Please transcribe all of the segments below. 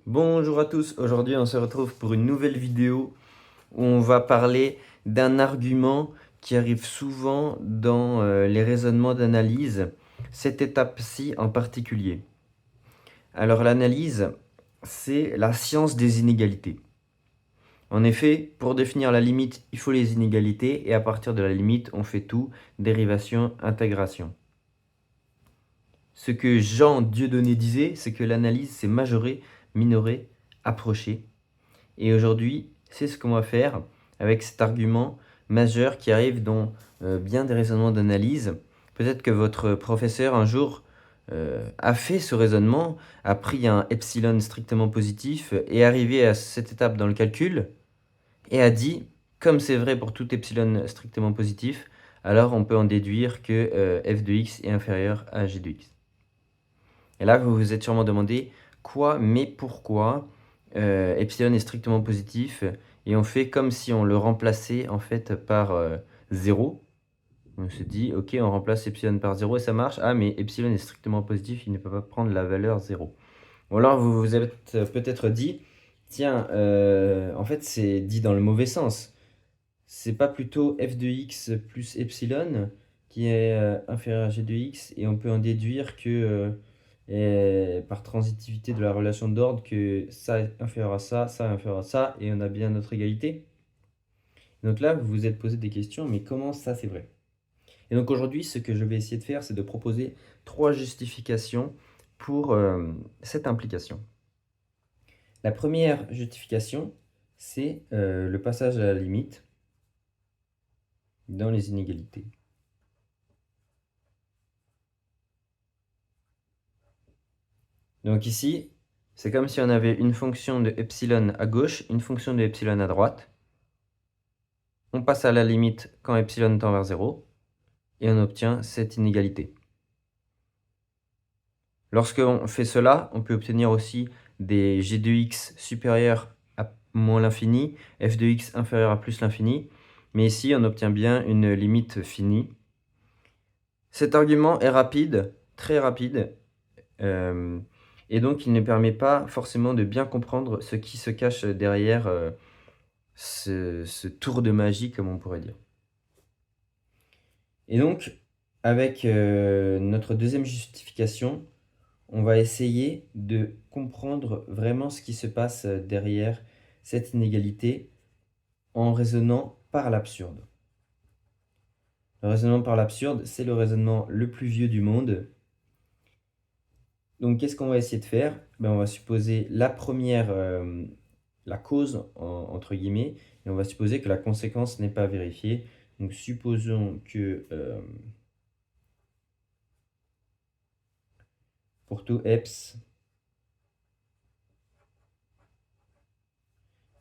Bonjour à tous, aujourd'hui on se retrouve pour une nouvelle vidéo où on va parler d'un argument qui arrive souvent dans les raisonnements d'analyse, cette étape-ci en particulier. Alors l'analyse, c'est la science des inégalités. En effet, pour définir la limite, il faut les inégalités et à partir de la limite, on fait tout, dérivation, intégration. Ce que Jean Dieudonné disait, c'est que l'analyse, c'est majorer, minorer, approcher. Et aujourd'hui, c'est ce qu'on va faire avec cet argument majeur qui arrive dans bien des raisonnements d'analyse. Peut-être que votre professeur un jour a fait ce raisonnement, a pris un epsilon strictement positif et est arrivé à cette étape dans le calcul et a dit, comme c'est vrai pour tout epsilon strictement positif, alors on peut en déduire que f de x est inférieur à g de x. Et là, vous vous êtes sûrement demandé, quoi, mais pourquoi epsilon est strictement positif et on fait comme si on le remplaçait en fait par 0. On se dit, ok, on remplace epsilon par 0 et ça marche. Ah, mais epsilon est strictement positif, il ne peut pas prendre la valeur 0. Ou alors vous vous êtes peut-être dit, tiens, en fait c'est dit dans le mauvais sens. C'est pas plutôt f de x plus epsilon qui est inférieur à g de x et on peut en déduire que par transitivité de la relation d'ordre que ça est inférieur à ça est inférieur à ça et on a bien notre égalité. Donc là, vous vous êtes posé des questions, mais comment ça c'est vrai? Et donc aujourd'hui, ce que je vais essayer de faire, c'est de proposer 3 justifications pour cette implication. La première justification, c'est le passage à la limite dans les inégalités. Donc ici, c'est comme si on avait une fonction de epsilon à gauche, une fonction de epsilon à droite. On passe à la limite quand epsilon tend vers 0, et on obtient cette inégalité. Lorsqu'on fait cela, on peut obtenir aussi des g de x supérieurs à moins l'infini, f de x inférieur à plus l'infini, mais ici on obtient bien une limite finie. Cet argument est rapide, très rapide, et donc il ne permet pas forcément de bien comprendre ce qui se cache derrière ce tour de magie, comme on pourrait dire. Et donc, avec notre deuxième justification, on va essayer de comprendre vraiment ce qui se passe derrière cette inégalité en raisonnant par l'absurde. Le raisonnement par l'absurde, c'est le raisonnement le plus vieux du monde. Donc, qu'est-ce qu'on va essayer de faire? On va supposer la première, la cause, entre guillemets, et on va supposer que la conséquence n'est pas vérifiée. Donc, supposons que pour tout eps,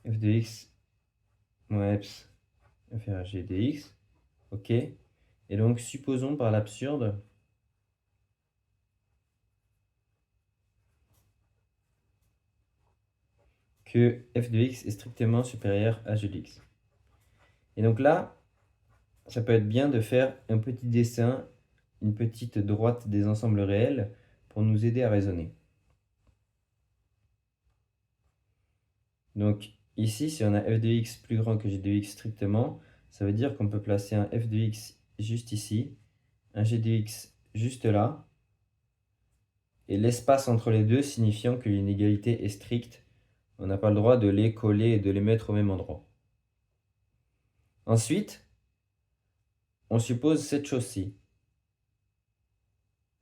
f de x moins eps inférieur à g de x, ok. Et donc, supposons par l'absurde que f de x est strictement supérieur à g de x. Et donc là, ça peut être bien de faire un petit dessin, une petite droite des ensembles réels pour nous aider à raisonner. Donc ici, si on a f de x plus grand que g de x strictement, ça veut dire qu'on peut placer un f de x juste ici, un g de x juste là, et l'espace entre les deux signifiant que l'inégalité est stricte. On n'a pas le droit de les coller et de les mettre au même endroit. Ensuite, on suppose cette chose-ci,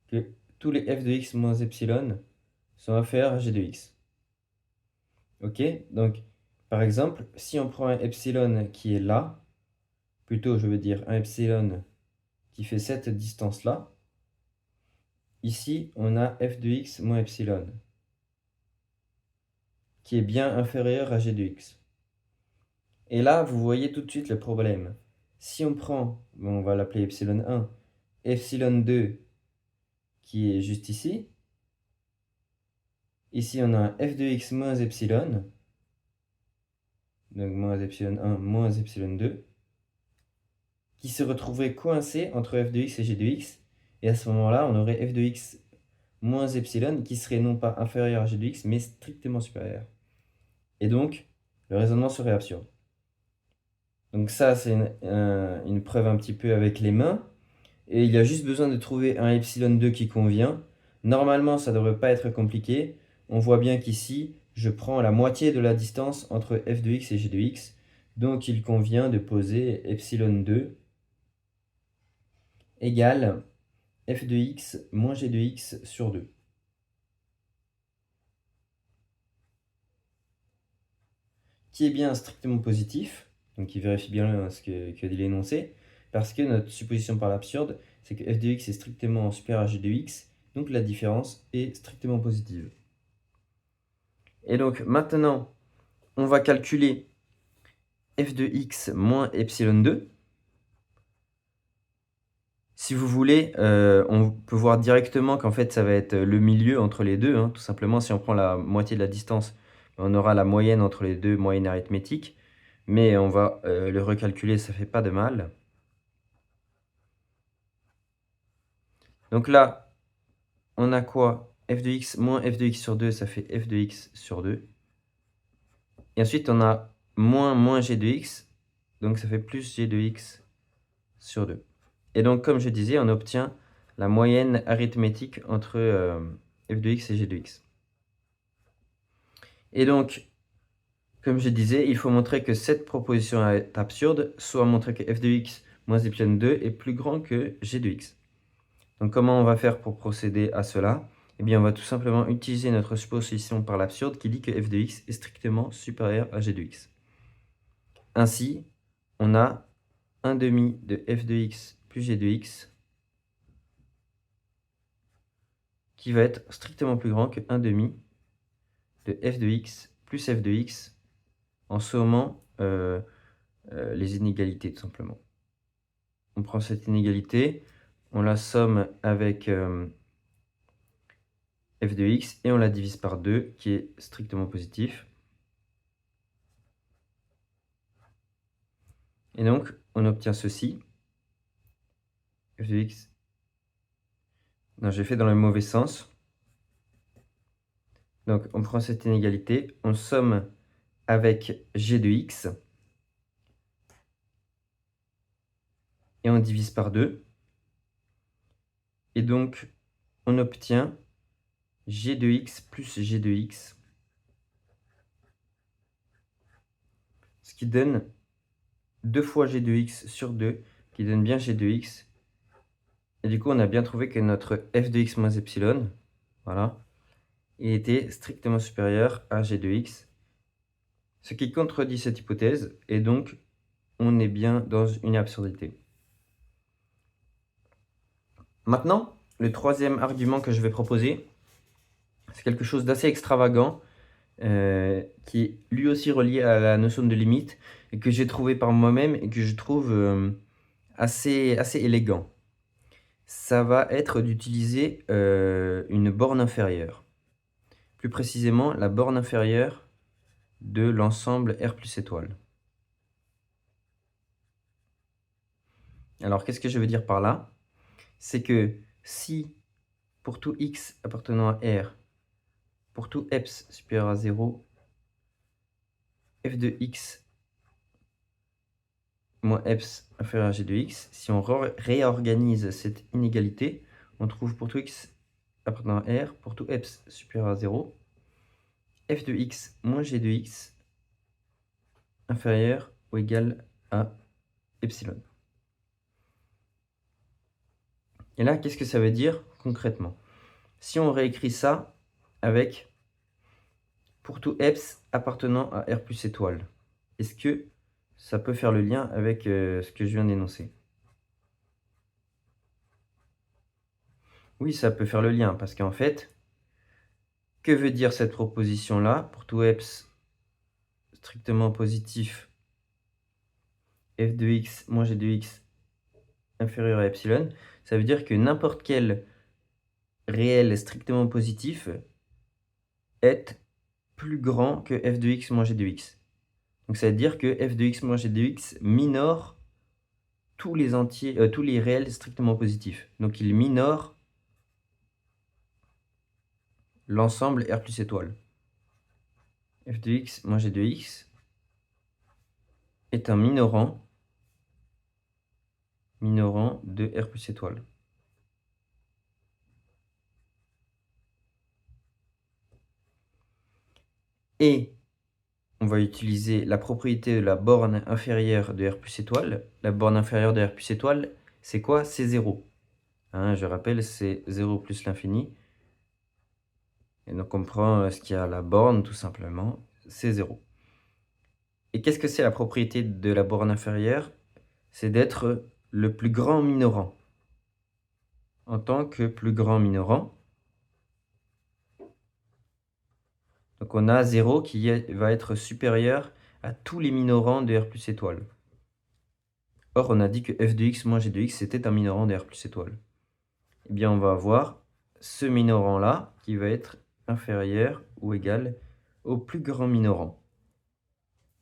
que tous les f de x moins epsilon sont inférieurs à g de x. Ok? Donc, par exemple, si on prend un epsilon qui est là, plutôt je veux dire un epsilon qui fait cette distance-là, ici on a f de x moins epsilon, qui est bien inférieur à g de x. Et là, vous voyez tout de suite le problème. Si on prend, on va l'appeler epsilon 1, epsilon 2, qui est juste ici, ici on a un f de x moins epsilon, donc moins epsilon 1 moins epsilon 2, qui se retrouverait coincé entre f de x et g de x, et à ce moment-là, on aurait f de x moins epsilon, qui serait non pas inférieur à g de x, mais strictement supérieur. Et donc, le raisonnement serait absurde. Donc ça, c'est une preuve un petit peu avec les mains. Et il y a juste besoin de trouver un epsilon 2 qui convient. Normalement, ça ne devrait pas être compliqué. On voit bien qu'ici, je prends la moitié de la distance entre f de x et g de x. Donc, il convient de poser epsilon 2 égale f de x moins g de x sur 2. Qui est bien strictement positif, donc qui vérifie bien ce que dit l'énoncé, parce que notre supposition par l'absurde, c'est que f de x est strictement supérieur à g de x, donc la différence est strictement positive. Et donc maintenant, on va calculer f de x moins epsilon 2. Si vous voulez, on peut voir directement qu'en fait, ça va être le milieu entre les deux. Tout simplement, si on prend la moitié de la distance, on aura la moyenne entre les deux, moyenne arithmétique. Mais on va le recalculer, ça fait pas de mal. Donc là, on a quoi? F de x moins f de x sur 2, ça fait f de x sur 2. Et ensuite, on a moins g de x, donc ça fait plus g de x sur 2. Et donc, comme je disais, on obtient la moyenne arithmétique entre f de x et g de x. Et donc, comme je disais, il faut montrer que cette proposition est absurde, soit montrer que f de x moins epsilon 2 est plus grand que g de x. Donc, comment on va faire pour procéder à cela? Eh bien, on va tout simplement utiliser notre supposition par l'absurde qui dit que f de x est strictement supérieur à g de x. Ainsi, on a 1 demi de f de x plus g de x qui va être strictement plus grand que 1 demi de f de x plus f de x en sommant les inégalités tout simplement. On prend cette inégalité, on la somme avec f de x et on la divise par 2 qui est strictement positif. Et donc on obtient ceci. F de x. Non, j'ai fait dans le mauvais sens. Donc on prend cette inégalité, on somme avec g de x et on divise par 2. Et donc on obtient g de x plus g de x, ce qui donne 2 fois g de x sur 2, qui donne bien g de x. Et du coup, on a bien trouvé que notre f de x moins epsilon, voilà, il était strictement supérieur à g de x, ce qui contredit cette hypothèse, et donc on est bien dans une absurdité. Maintenant, le troisième argument que je vais proposer, c'est quelque chose d'assez extravagant, qui est lui aussi relié à la notion de limite, et que j'ai trouvé par moi-même, et que je trouve assez élégant. Ça va être d'utiliser une borne inférieure. Plus précisément, la borne inférieure de l'ensemble R plus étoile. Alors, qu'est-ce que je veux dire par là? C'est que si, pour tout x appartenant à R, pour tout eps supérieur à 0, f de x moins eps inférieur à g de x, si on réorganise cette inégalité, on trouve pour tout x appartenant à R, pour tout eps supérieur à 0, f de x moins g de x inférieur ou égal à epsilon. Et là, qu'est-ce que ça veut dire concrètement? Si on réécrit ça avec pour tout eps appartenant à R plus étoile, est-ce que ça peut faire le lien avec ce que je viens d'énoncer? Oui, ça peut faire le lien, parce qu'en fait, que veut dire cette proposition-là? Pour tout eps strictement positif, f de x moins g de x inférieur à epsilon, ça veut dire que n'importe quel réel strictement positif est plus grand que f de x moins g de x. Donc ça veut dire que f de x moins g de x minore tous les réels strictement positifs. Donc il minore l'ensemble R plus étoile. f de x moins g de x est un minorant de R plus étoile. Et on va utiliser la propriété de la borne inférieure de R plus étoile. La borne inférieure de R plus étoile, c'est quoi? C'est 0. Hein, je rappelle, c'est 0 plus l'infini. Et donc on prend ce qu'il y a à la borne, tout simplement, c'est 0. Et qu'est-ce que c'est la propriété de la borne inférieure? C'est d'être le plus grand minorant. En tant que plus grand minorant, donc on a 0 qui va être supérieur à tous les minorants de R plus étoile. Or, on a dit que f de x moins g de x, c'était un minorant de R plus étoile. Eh bien, on va avoir ce minorant-là qui va être inférieur ou égal au plus grand minorant.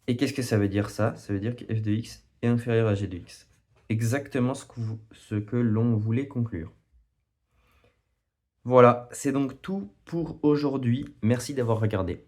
Et qu'est-ce que ça veut dire ça? Ça veut dire que f de x est inférieur à g de x. Exactement ce que l'on voulait conclure. Voilà, c'est donc tout pour aujourd'hui. Merci d'avoir regardé.